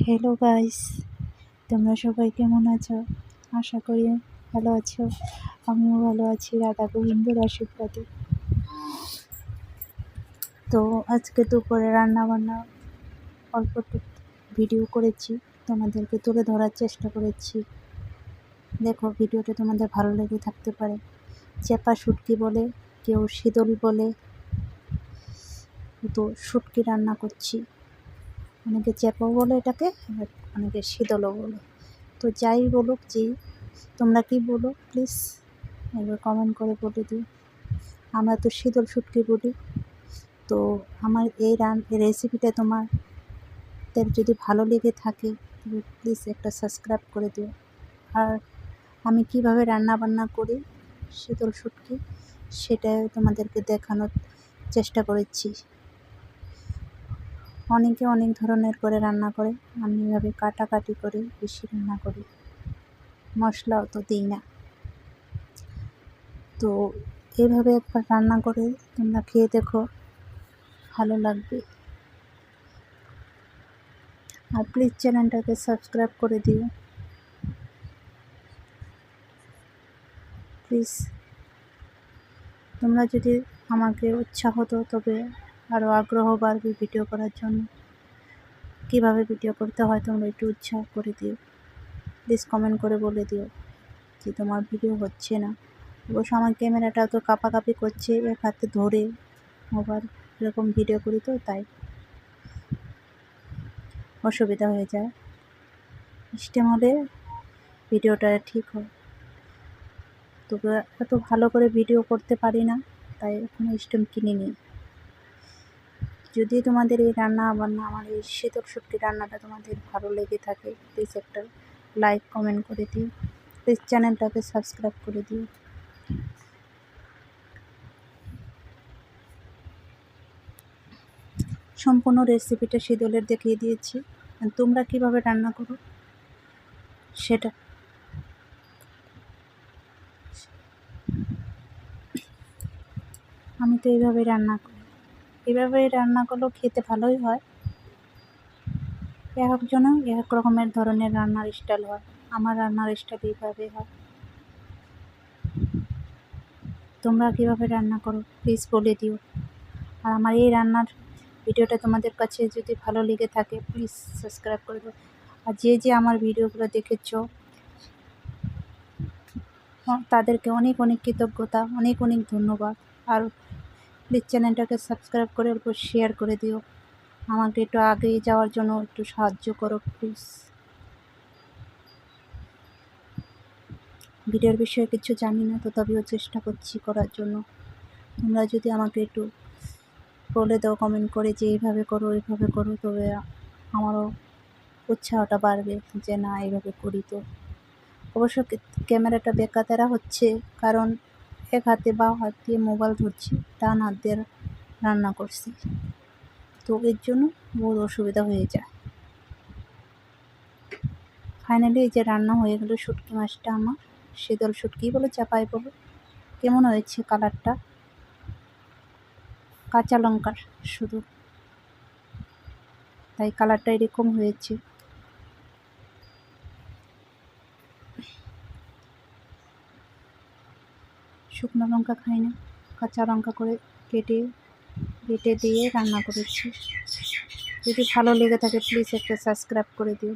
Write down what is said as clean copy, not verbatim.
Hello guys, তোমরা সবাই কেমন আছো? আশা করি ভালো আছো। আমিও ভালো আছি রাধা গোবিন্দর আশীর্বাদে। তো আজকে দুপুরে রান্নাবান্না অল্প একটু ভিডিও করেছি, তোমাদেরকে তুলে ধরার চেষ্টা করেছি। দেখো, ভিডিওটা তোমাদের ভালো লেগে থাকতে পারে। চেপা শুটকি বলে, কেউ শীতল বলে, তো শুটকি রান্না করছি। অনেকে চেপাও বলে এটাকে, অনেকে শীতলও বলে। তো যাই বলুক, তোমরা কি বলো প্লিজ একবার কমেন্ট করে বলে দিও। আমরা তো শীতল শুটকি বলি। তো আমার এই রেসিপিটা তোমাদের যদি ভালো লেগে থাকে তবে প্লিজ একটা সাবস্ক্রাইব করে দিও। আর আমি কিভাবে রান্না বান্না করি শীতল শুটকি সেটাই তোমাদেরকে দেখানোর চেষ্টা করেছি। অনেকে অনেক ধরনের করে রান্না করে, আমি এভাবে কাটাকাটি করে বেশি রান্না করি, মশলাও তো দিই না। তো এভাবে একবার রান্না করে তোমরা খেয়ে দেখো, ভালো লাগবে। আর প্লিজ চ্যানেলটাকে সাবস্ক্রাইব করে দিও প্লিজ। তোমরা যদি আমাকে উৎসাহ দাও তবে আরও আগ্রহ বাড়বে ভিডিও করার জন্য। কিভাবে ভিডিও করতে হয় তোমরা একটু উৎসাহ করে দিও প্লিজ, কমেন্ট করে বলে দিও যে তোমার ভিডিও হচ্ছে না। অবশ্য আমার ক্যামেরাটা তো কাঁপাকাঁপি করছে, এক হাতে ধরে মোবাইল এরকম ভিডিও করি, তো তাই অসুবিধা হয়ে যায়। স্টেম হলে ভিডিওটা ঠিক হয়, তবে এত ভালো করে ভিডিও করতে পারি না, তাই এখনো স্টেম কিনিনি। যদি তোমাদের এই রান্না বান্না, আমার এই শীতল শুটকি রান্নাটা তোমাদের ভালো লেগে থাকে প্লিজ একটা লাইক কমেন্ট করে দিও, প্লিজ চ্যানেলটাকে সাবস্ক্রাইব করে দিও। সম্পূর্ণ রেসিপিটা শীতলের দেখিয়ে দিয়েছি, তোমরা কিভাবে রান্না করো সেটা। আমি তো এইভাবে রান্না করি, এভাবে রান্না করলেও খেতে ভালোই হয়। এক একজনের এক রকমের ধরনের রান্নার স্টাইল হয়, আমার রান্নার স্টাইল এইভাবে হয়। তোমরা কীভাবে রান্না করো প্লিজ বলে দিও। আর আমার এই রান্নার ভিডিওটা তোমাদের কাছে যদি ভালো লেগে থাকে প্লিজ সাবস্ক্রাইব করে দিও। আর যে আমার ভিডিওগুলো দেখেছো তাদেরকে অনেক অনেক কৃতজ্ঞতা, অনেক অনেক ধন্যবাদ। আর প্লিজ চ্যানেলটাকে সাবস্ক্রাইব করে অল্প শেয়ার করে দিও, আমাকে একটু এগিয়ে যাওয়ার জন্য একটু সাহায্য করো প্লিজ। ভিডিওর বিষয়ে কিছু জানি না, তথাপিও চেষ্টা করছি করার জন্য। তোমরা যদি আমাকে একটু বলে দাও কমেন্ট করে যে এইভাবে করো এইভাবে করো, তবে আমারও উৎসাহটা বাড়বে যে না এইভাবে করি। তো অবশ্য ক্যামেরাটা বেকাতেরা হচ্ছে, কারণ এক হাতে বা হাত দিয়ে মোবাইল ধরছি, ডান হাত দিয়ে রান্না করছি, তো এর জন্য বহুত অসুবিধা হয়ে যায়। ফাইনালি এই যে রান্না হয়ে গেল শুটকি মাছটা, আমার শীতল শুটকি বলে চাপাই বলো। কেমন হয়েছে কালারটা, কাঁচা লঙ্কার শুধু, তাই কালারটা এরকম হয়েছে। শুকনো লঙ্কা খাই না, কাঁচা লঙ্কা করে কেটে দিয়ে রান্না করেছি। যদি ভালো লেগে থাকে প্লিজ একটা সাবস্ক্রাইব করে দিও।